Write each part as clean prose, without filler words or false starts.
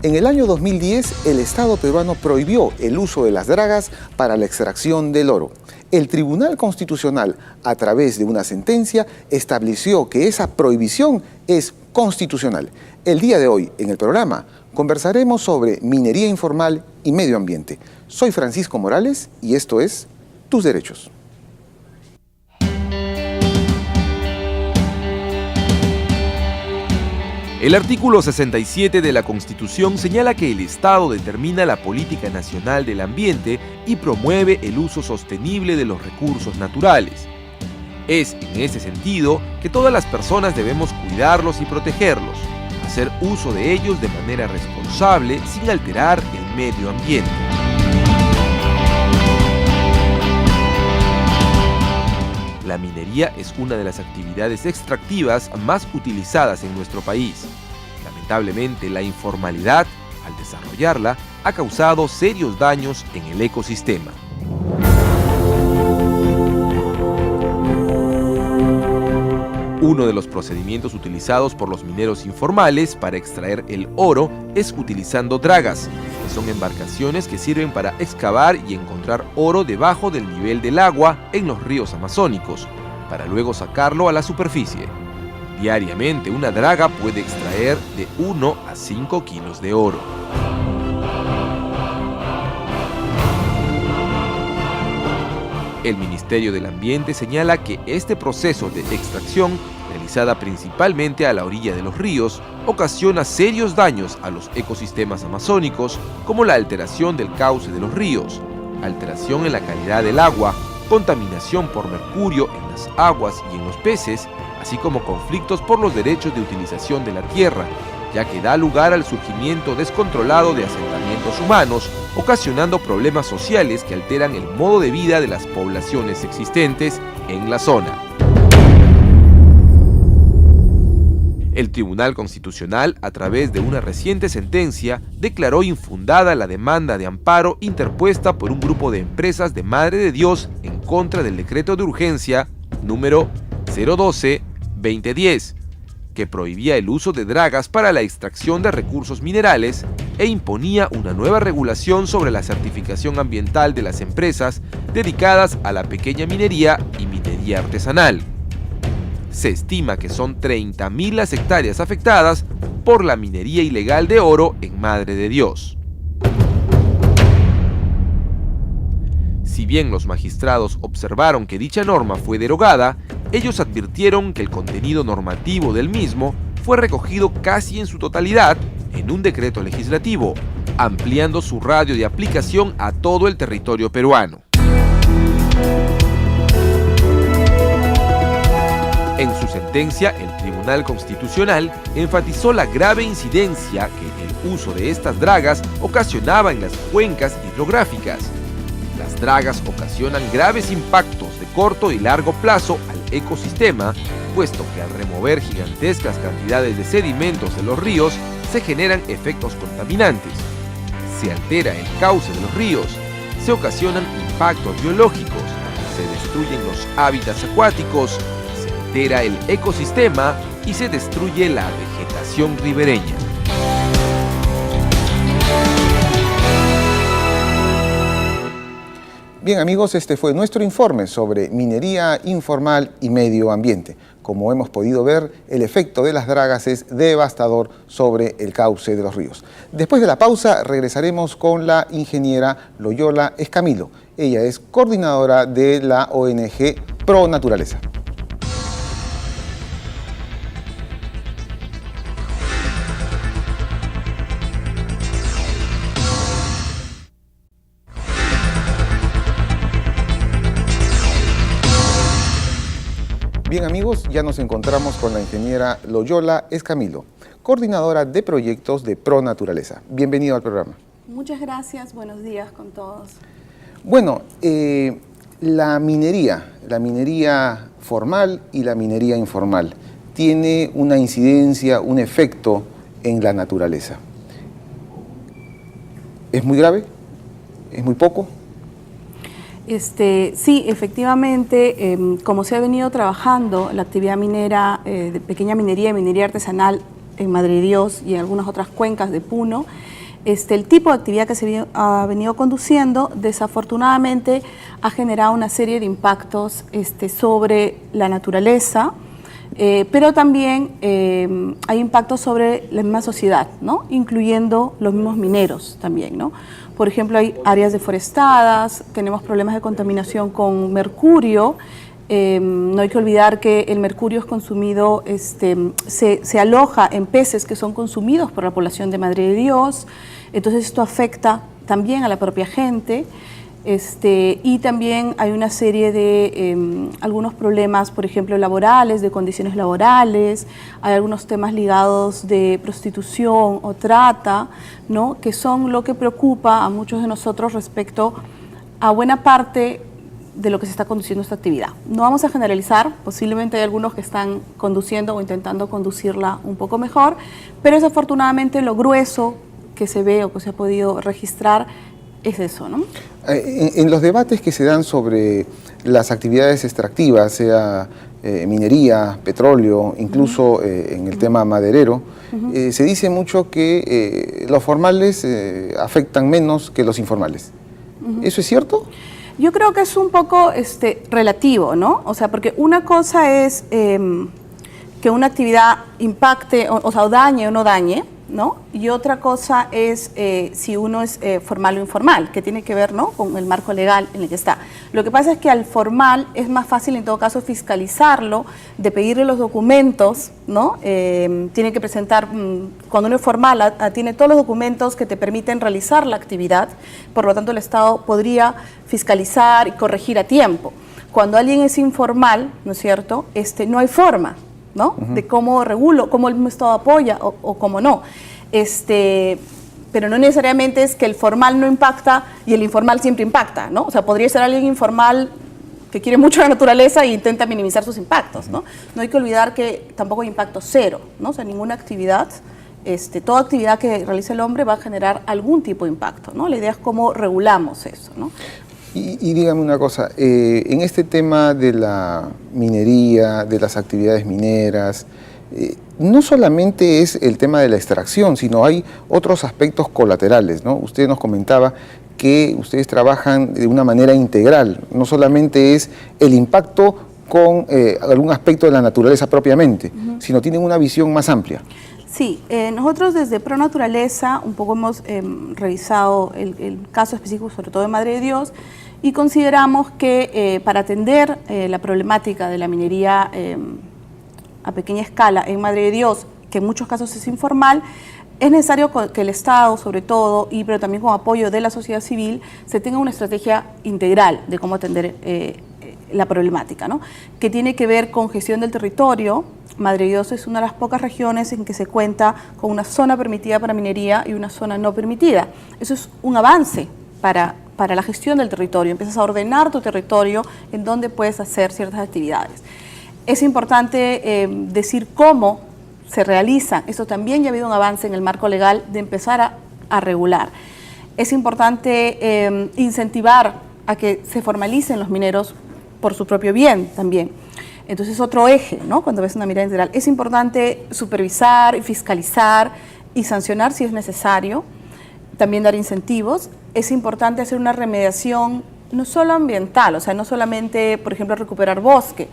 En el año 2010, el Estado peruano prohibió el uso de las dragas para la extracción del oro. El Tribunal Constitucional, a través de una sentencia, estableció que esa prohibición es constitucional. El día de hoy, en el programa, conversaremos sobre minería informal y medio ambiente. Soy Francisco Morales y esto es Tus Derechos. El artículo 67 de la Constitución señala que el Estado determina la política nacional del ambiente y promueve el uso sostenible de los recursos naturales. Es en ese sentido que todas las personas debemos cuidarlos y protegerlos, hacer uso de ellos de manera responsable sin alterar el medio ambiente. La minería es una de las actividades extractivas más utilizadas en nuestro país. Lamentablemente, la informalidad, al desarrollarla, ha causado serios daños en el ecosistema. Uno de los procedimientos utilizados por los mineros informales para extraer el oro es utilizando dragas, que son embarcaciones que sirven para excavar y encontrar oro debajo del nivel del agua en los ríos amazónicos, para luego sacarlo a la superficie. Diariamente, una draga puede extraer de 1 a 5 kilos de oro. El Ministerio del Ambiente señala que este proceso de extracción, realizada principalmente a la orilla de los ríos, ocasiona serios daños a los ecosistemas amazónicos, como la alteración del cauce de los ríos, alteración en la calidad del agua, contaminación por mercurio en las aguas y en los peces, así como conflictos por los derechos de utilización de la tierra, ya que da lugar al surgimiento descontrolado de asentamientos humanos, ocasionando problemas sociales que alteran el modo de vida de las poblaciones existentes en la zona. El Tribunal Constitucional, a través de una reciente sentencia, declaró infundada la demanda de amparo interpuesta por un grupo de empresas de Madre de Dios en contra del decreto de urgencia número 012-2010, que prohibía el uso de dragas para la extracción de recursos minerales e imponía una nueva regulación sobre la certificación ambiental de las empresas dedicadas a la pequeña minería y minería artesanal. Se estima que son 30.000 las hectáreas afectadas por la minería ilegal de oro en Madre de Dios. Si bien los magistrados observaron que dicha norma fue derogada, ellos advirtieron que el contenido normativo del mismo fue recogido casi en su totalidad en un decreto legislativo, ampliando su radio de aplicación a todo el territorio peruano. En su sentencia, el Tribunal Constitucional enfatizó la grave incidencia que el uso de estas dragas ocasionaba en las cuencas hidrográficas. Las dragas ocasionan graves impactos de corto y largo plazo al ecosistema, puesto que al remover gigantescas cantidades de sedimentos de los ríos, se generan efectos contaminantes. Se altera el cauce de los ríos, se ocasionan impactos biológicos, se destruyen los hábitats acuáticos, se altera el ecosistema y se destruye la vegetación ribereña. Bien amigos, este fue nuestro informe sobre minería informal y medio ambiente. Como hemos podido ver, el efecto de las dragas es devastador sobre el cauce de los ríos. Después de la pausa regresaremos con la ingeniera Loyola Escamilo. Ella es coordinadora de la ONG Pro Naturaleza. Bien amigos, ya nos encontramos con la ingeniera Loyola Escamilo, coordinadora de proyectos de Pro Naturaleza. Bienvenido al programa. Muchas gracias, buenos días con todos. Bueno, la minería formal y la minería informal tiene una incidencia, un efecto en la naturaleza. ¿Es muy grave? ¿Es muy poco? Sí, efectivamente, como se ha venido trabajando la actividad minera, de pequeña minería y minería artesanal en Madre de Dios y en algunas otras cuencas de Puno, el tipo de actividad que se ha venido conduciendo, desafortunadamente, ha generado una serie de impactos sobre la naturaleza, pero también hay impactos sobre la misma sociedad, ¿no? Incluyendo los mismos mineros también, ¿no? Por ejemplo, hay áreas deforestadas, tenemos problemas de contaminación con mercurio. No hay que olvidar que el mercurio es consumido, se aloja en peces que son consumidos por la población de Madre de Dios, entonces esto afecta también a la propia gente, y también hay una serie de algunos problemas, por ejemplo, laborales, de condiciones laborales, hay algunos temas ligados de prostitución o trata, ¿no? Que son lo que preocupa a muchos de nosotros respecto a buena parte de lo que se está conduciendo esta actividad. No vamos a generalizar, posiblemente hay algunos que están conduciendo o intentando conducirla un poco mejor, pero desafortunadamente lo grueso que se ve o que se ha podido registrar es eso, ¿no? En los debates que se dan sobre las actividades extractivas, sea minería, petróleo, incluso en el tema maderero, se dice mucho que los formales afectan menos que los informales. ¿Eso es cierto? Yo creo que es un poco relativo, ¿no? O sea, porque una cosa es que una actividad impacte, o dañe o no dañe, ¿no? Y otra cosa es si uno es formal o informal, que tiene que ver, ¿no?, con el marco legal en el que está. Lo que pasa es que al formal es más fácil en todo caso fiscalizarlo, de pedirle los documentos, ¿no? Tiene que presentar, cuando uno es formal, tiene todos los documentos que te permiten realizar la actividad, por lo tanto el Estado podría fiscalizar y corregir a tiempo. Cuando alguien es informal, ¿no es cierto?, no hay forma, ¿no? De cómo regulo, cómo el mismo Estado apoya o cómo no. Pero no necesariamente es que el formal no impacta y el informal siempre impacta, ¿no? O sea, podría ser alguien informal que quiere mucho la naturaleza e intenta minimizar sus impactos, ¿no? No hay que olvidar que tampoco hay impacto cero, ¿no? O sea, ninguna actividad, toda actividad que realice el hombre va a generar algún tipo de impacto, ¿no? La idea es cómo regulamos eso, ¿no? Y dígame una cosa, en este tema de la minería, de las actividades mineras, no solamente es el tema de la extracción, sino hay otros aspectos colaterales, ¿no? Usted nos comentaba que ustedes trabajan de una manera integral, no solamente es el impacto con algún aspecto de la naturaleza propiamente, sino tienen una visión más amplia. Sí, nosotros desde Pronaturaleza un poco hemos revisado el caso específico, sobre todo de Madre de Dios, y consideramos que para atender la problemática de la minería a pequeña escala en Madre de Dios, que en muchos casos es informal, es necesario que el Estado, sobre todo, pero también con apoyo de la sociedad civil, se tenga una estrategia integral de cómo atender la problemática, ¿no? Que tiene que ver con gestión del territorio. Madre de Dios es una de las pocas regiones en que se cuenta con una zona permitida para minería y una zona no permitida. Eso es un avance para la gestión del territorio. Empiezas a ordenar tu territorio en donde puedes hacer ciertas actividades. Es importante decir cómo se realizan. Esto también ya ha habido un avance en el marco legal de empezar a regular. Es importante incentivar a que se formalicen los mineros por su propio bien también. Entonces, otro eje, ¿no? Cuando ves una mirada integral, es importante supervisar y fiscalizar y sancionar si es necesario, también dar incentivos. Es importante hacer una remediación no solo ambiental, o sea, no solamente, por ejemplo, recuperar bosque,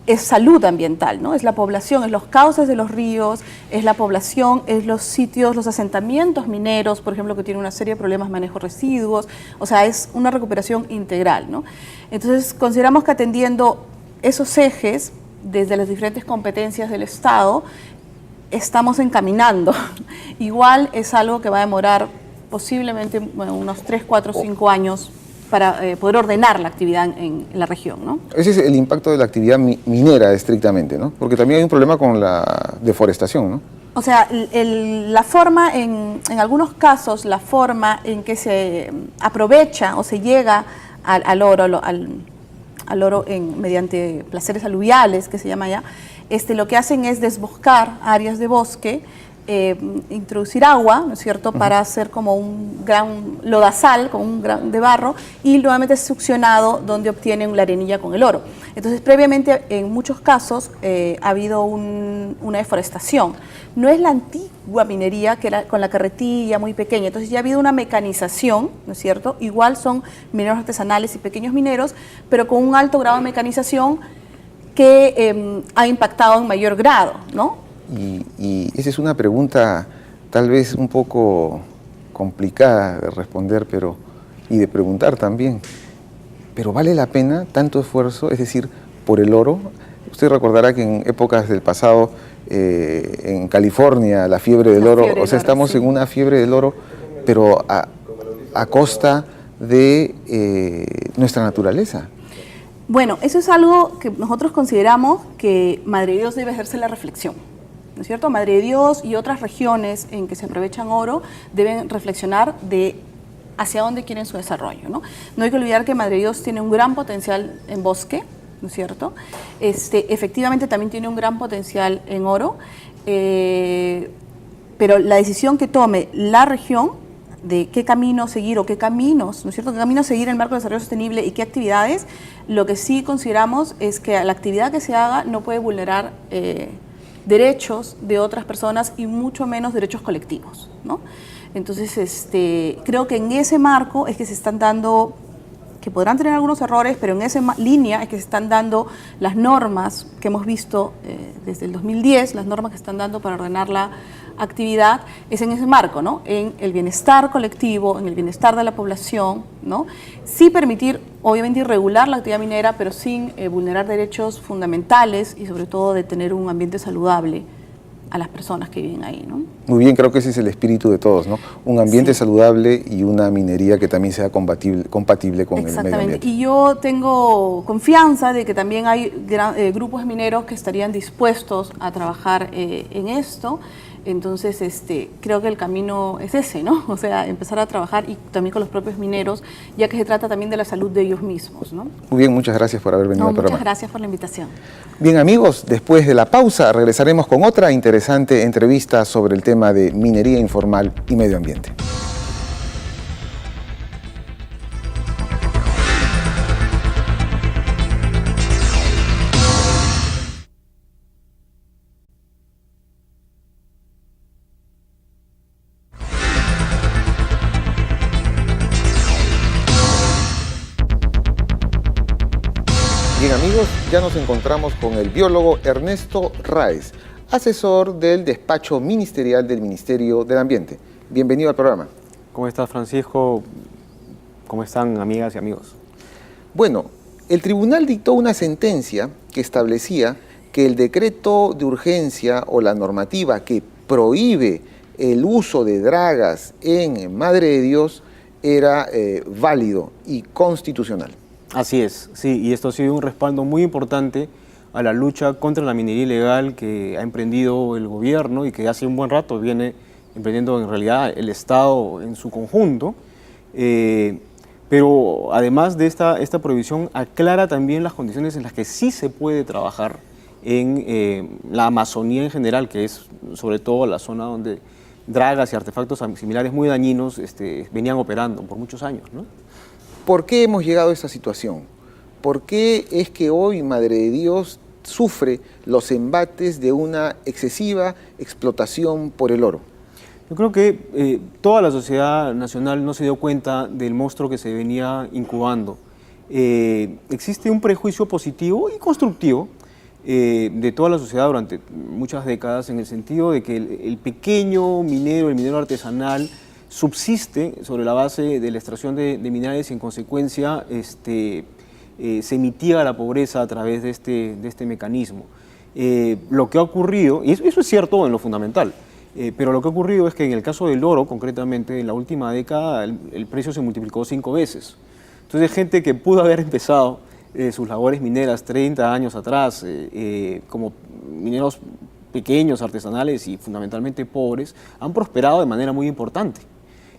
es salud ambiental, ¿no? Es la población, es los cauces de los ríos, es la población, es los sitios, los asentamientos mineros, por ejemplo, que tienen una serie de problemas de manejo de residuos, o sea, es una recuperación integral, ¿no? Entonces, consideramos que atendiendo esos ejes, desde las diferentes competencias del Estado, estamos encaminando. Igual es algo que va a demorar posiblemente unos 3, 4, 5 años para poder ordenar la actividad en la región, ¿no? Ese es el impacto de la actividad minera estrictamente, ¿no? Porque también hay un problema con la deforestación, ¿no? O sea, la forma, en algunos casos, la forma en que se aprovecha o se llega al oro, al oro mediante placeres aluviales, que se llama ya, lo que hacen es desboscar áreas de bosque introducir agua, ¿no es cierto?, para hacer como un gran lodazal, como un gran de barro, y nuevamente es succionado donde obtienen la arenilla con el oro. Entonces, previamente, en muchos casos, ha habido una deforestación. No es la antigua minería, que era con la carretilla muy pequeña, entonces ya ha habido una mecanización, ¿no es cierto? Igual son mineros artesanales y pequeños mineros, pero con un alto grado de mecanización que ha impactado en mayor grado, ¿no? Y esa es una pregunta tal vez un poco complicada de responder, y de preguntar también. Pero ¿vale la pena tanto esfuerzo? Es decir, por el oro. Usted recordará que en épocas del pasado, en California, la fiebre del oro, o sea, estamos sí, en una fiebre del oro, pero a costa de nuestra naturaleza. Bueno, eso es algo que nosotros consideramos que Madre de Dios debe hacerse la reflexión, ¿no es cierto? Madre de Dios y otras regiones en que se aprovechan oro deben reflexionar de hacia dónde quieren su desarrollo, ¿no? No hay que olvidar que Madre de Dios tiene un gran potencial en bosque, ¿no es cierto? Efectivamente también tiene un gran potencial en oro, pero la decisión que tome la región de qué camino seguir o qué caminos, ¿no es cierto?, qué camino seguir en el marco del desarrollo sostenible y qué actividades, lo que sí consideramos es que la actividad que se haga no puede vulnerar derechos de otras personas y mucho menos derechos colectivos, ¿no? Entonces, creo que en ese marco es que se están dando, que podrán tener algunos errores, pero en esa línea es que se están dando las normas que hemos visto desde el 2010, las normas que están dando para ordenar la actividad, es en ese marco, ¿no? En el bienestar colectivo, en el bienestar de la población, ¿no? Sí permitir, obviamente, y regular la actividad minera, pero sin vulnerar derechos fundamentales y sobre todo de tener un ambiente saludable a las personas que viven ahí, ¿no? Muy bien, creo que ese es el espíritu de todos, ¿no? Un ambiente saludable y una minería que también sea compatible con el medio ambiente. Y yo tengo confianza de que también hay grupos mineros que estarían dispuestos a trabajar en esto. Entonces, creo que el camino es ese, ¿no? O sea, empezar a trabajar y también con los propios mineros, ya que se trata también de la salud de ellos mismos, ¿no? Muy bien, muchas gracias por haber venido al programa. Muchas gracias por la invitación. Bien, amigos, después de la pausa regresaremos con otra interesante entrevista sobre el tema de minería informal y medio ambiente. Bien, amigos, ya nos encontramos con el biólogo Ernesto Ráez, asesor del despacho ministerial del Ministerio del Ambiente. Bienvenido al programa. ¿Cómo estás, Francisco? ¿Cómo están, amigas y amigos? Bueno, el tribunal dictó una sentencia que establecía que el decreto de urgencia o la normativa que prohíbe el uso de dragas en Madre de Dios era válido y constitucional. Así es, sí, y esto ha sido un respaldo muy importante a la lucha contra la minería ilegal que ha emprendido el gobierno y que hace un buen rato viene emprendiendo en realidad el Estado en su conjunto. Pero además de esta prohibición, aclara también las condiciones en las que sí se puede trabajar en la Amazonía en general, que es sobre todo la zona donde dragas y artefactos similares muy dañinos venían operando por muchos años, ¿no? ¿Por qué hemos llegado a esta situación? ¿Por qué es que hoy Madre de Dios sufre los embates de una excesiva explotación por el oro? Yo creo que toda la sociedad nacional no se dio cuenta del monstruo que se venía incubando. Existe un prejuicio positivo y constructivo de toda la sociedad durante muchas décadas, en el sentido de que el pequeño minero, el minero artesanal, subsiste sobre la base de la extracción de minerales y en consecuencia se mitiga la pobreza a través de este mecanismo. Lo que ha ocurrido, y eso es cierto en lo fundamental, pero lo que ha ocurrido es que en el caso del oro, concretamente, en la última década el precio se multiplicó 5 veces. Entonces, gente que pudo haber empezado sus labores mineras 30 años atrás como mineros pequeños, artesanales y fundamentalmente pobres, han prosperado de manera muy importante.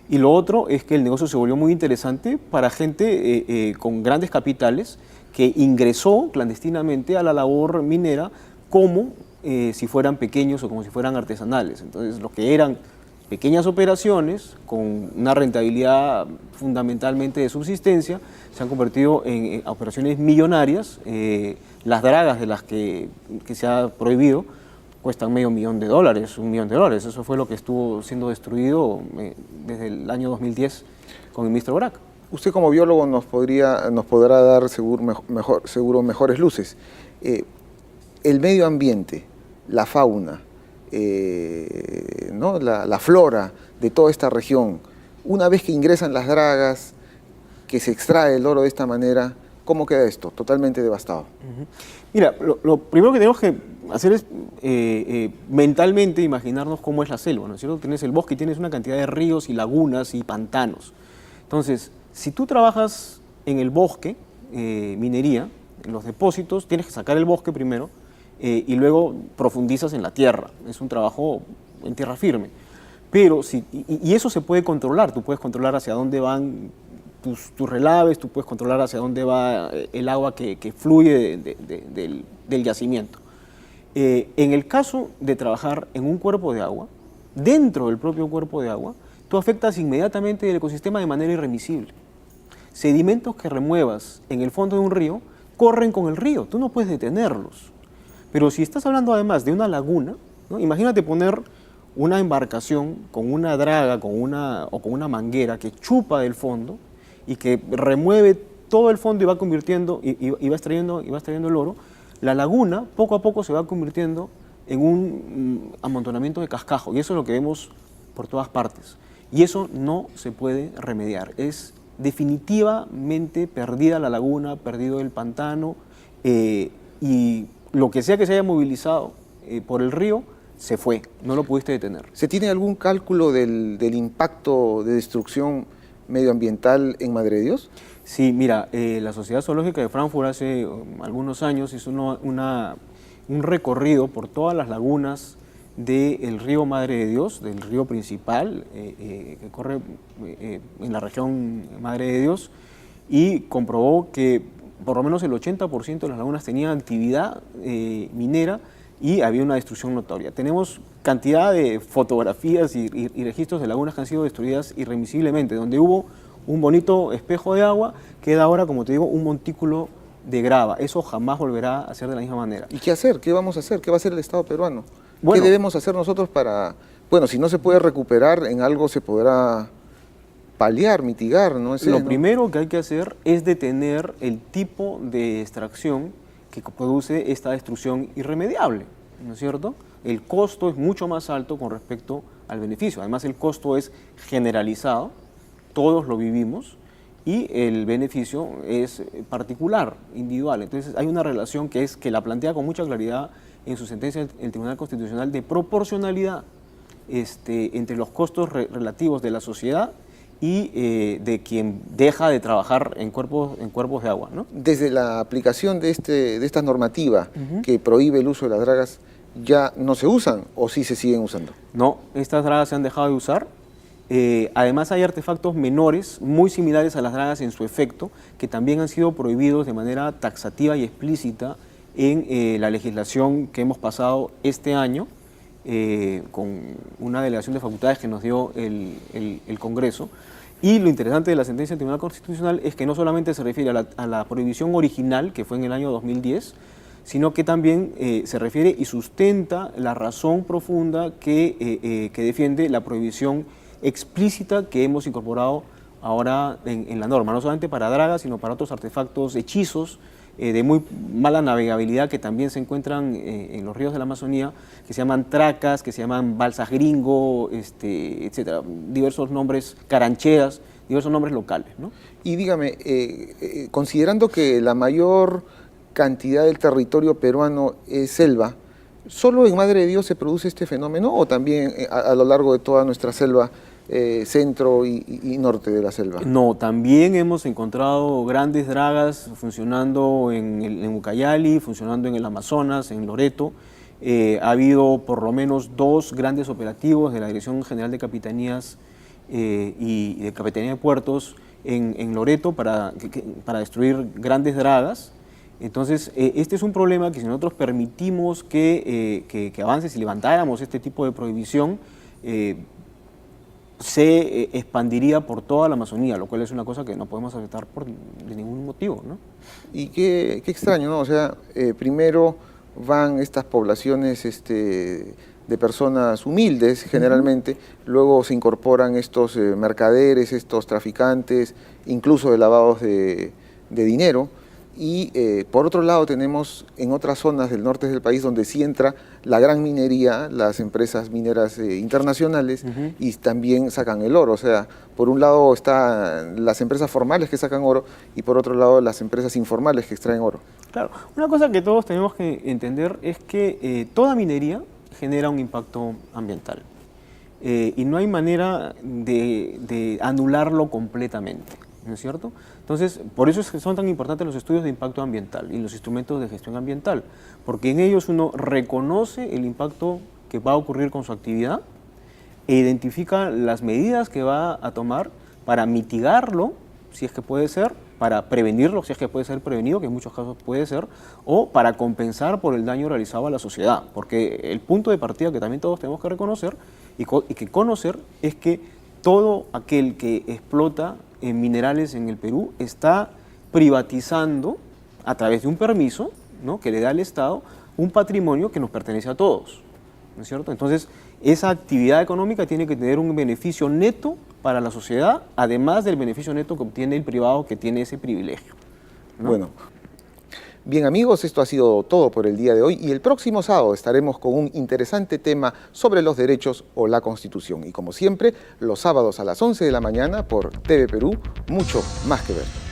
Y lo otro es que el negocio se volvió muy interesante para gente con grandes capitales que ingresó clandestinamente a la labor minera como si fueran pequeños o como si fueran artesanales. Entonces, lo que eran pequeñas operaciones con una rentabilidad fundamentalmente de subsistencia se han convertido en operaciones millonarias. Las dragas de las que se ha prohibido cuestan $500,000, $1 millón. Eso fue lo que estuvo siendo destruido desde el año 2010 con el ministro Brac. Usted como biólogo nos podrá dar seguro mejores luces. El medio ambiente, la fauna, ¿no? la flora de toda esta región, una vez que ingresan las dragas, que se extrae el oro de esta manera, ¿cómo queda esto? Totalmente devastado. Mira, lo primero que tenemos que hacer es mentalmente imaginarnos cómo es la selva, ¿no es cierto? Tienes el bosque y tienes una cantidad de ríos y lagunas y pantanos. Entonces, si tú trabajas en el bosque, minería, en los depósitos, tienes que sacar el bosque primero y luego profundizas en la tierra. Es un trabajo en tierra firme. Pero y eso se puede controlar. Tú puedes controlar hacia dónde van tus relaves, tú puedes controlar hacia dónde va el agua que fluye del yacimiento. En el caso de trabajar en un cuerpo de agua, dentro del propio cuerpo de agua, tú afectas inmediatamente el ecosistema de manera irremisible. Sedimentos que remuevas en el fondo de un río corren con el río, tú no puedes detenerlos. Pero si estás hablando además de una laguna, ¿no? Imagínate poner una embarcación con una draga o con una manguera que chupa del fondo y que remueve todo el fondo y va convirtiendo y va extrayendo el oro. La laguna poco a poco se va convirtiendo en un amontonamiento de cascajo, y eso es lo que vemos por todas partes. Y eso no se puede remediar. Es definitivamente perdida la laguna, perdido el pantano, y lo que sea que se haya movilizado por el río, se fue, no lo pudiste detener. ¿Se tiene algún cálculo del impacto de destrucción medioambiental en Madre de Dios? Sí, mira, la Sociedad Zoológica de Frankfurt hace algunos años hizo un recorrido por todas las lagunas del río Madre de Dios, del río principal que corre en la región Madre de Dios, y comprobó que por lo menos el 80% de las lagunas tenían actividad minera y había una destrucción notoria. Tenemos cantidad de fotografías y registros de lagunas que han sido destruidas irremisiblemente. Donde hubo un bonito espejo de agua, queda ahora, como te digo, un montículo de grava. Eso jamás volverá a ser de la misma manera. ¿Y qué hacer? ¿Qué vamos a hacer? ¿Qué va a hacer el Estado peruano? Bueno, ¿qué debemos hacer nosotros para... Bueno, si no se puede recuperar, en algo se podrá paliar, mitigar, ¿no? Lo primero que hay que hacer es detener el tipo de extracción que produce esta destrucción irremediable, ¿no es cierto? El costo es mucho más alto con respecto al beneficio. Además, el costo es generalizado, todos lo vivimos, y el beneficio es particular, individual. Entonces, hay una relación que la plantea con mucha claridad en su sentencia el Tribunal Constitucional de proporcionalidad entre los costos relativos de la sociedad y de quien deja de trabajar en cuerpos de agua, ¿no? Desde la aplicación de esta normativa que prohíbe el uso de las dragas, ¿ya no se usan o sí se siguen usando? No, estas dragas se han dejado de usar. Además hay artefactos menores muy similares a las dragas en su efecto que también han sido prohibidos de manera taxativa y explícita en la legislación que hemos pasado este año con una delegación de facultades que nos dio el Congreso. Y lo interesante de la sentencia del Tribunal Constitucional es que no solamente se refiere a la prohibición original, que fue en el año 2010, sino que también se refiere y sustenta la razón profunda que defiende la prohibición explícita que hemos incorporado ahora en la norma, no solamente para dragas, sino para otros artefactos, hechizos de muy mala navegabilidad que también se encuentran en los ríos de la Amazonía, que se llaman tracas, que se llaman balsas gringo, etcétera, diversos nombres, carancheras, diversos nombres locales, ¿no? Y dígame, considerando que la mayor cantidad del territorio peruano es selva, ¿solo en Madre de Dios se produce este fenómeno o también a lo largo de toda nuestra selva, centro y norte de la selva? No, también hemos encontrado grandes dragas funcionando en Ucayali, funcionando en el Amazonas, en Loreto. Ha habido por lo menos 2 grandes operativos de la Dirección General de Capitanías y de Capitanía de Puertos en Loreto para destruir grandes dragas. Entonces, este es un problema que si nosotros permitimos que avance, si levantáramos este tipo de prohibición, se expandiría por toda la Amazonía, lo cual es una cosa que no podemos aceptar de ningún motivo, ¿no? Y qué extraño, ¿no? O sea, primero van estas poblaciones de personas humildes, generalmente, luego se incorporan estos mercaderes, estos traficantes, incluso de lavados de dinero, y por otro lado tenemos en otras zonas del norte del país donde sí entra la gran minería, las empresas mineras internacionales, y también sacan el oro. O sea, por un lado están las empresas formales que sacan oro y por otro lado las empresas informales que extraen oro. Claro, una cosa que todos tenemos que entender es que toda minería genera un impacto ambiental y no hay manera de anularlo completamente, ¿no es cierto? Entonces, por eso es que son tan importantes los estudios de impacto ambiental y los instrumentos de gestión ambiental, porque en ellos uno reconoce el impacto que va a ocurrir con su actividad e identifica las medidas que va a tomar para mitigarlo, si es que puede ser, para prevenirlo, si es que puede ser prevenido, que en muchos casos puede ser, o para compensar por el daño realizado a la sociedad. Porque el punto de partida que también todos tenemos que reconocer y que conocer es que todo aquel que explota minerales en el Perú está privatizando, a través de un permiso, ¿no?, que le da el Estado, un patrimonio que nos pertenece a todos, ¿no es cierto? Entonces, esa actividad económica tiene que tener un beneficio neto para la sociedad, además del beneficio neto que obtiene el privado que tiene ese privilegio, ¿no? Bueno, bien amigos, esto ha sido todo por el día de hoy y el próximo sábado estaremos con un interesante tema sobre los derechos o la Constitución. Y como siempre, los sábados a las 11 de la mañana por TV Perú, mucho más que ver.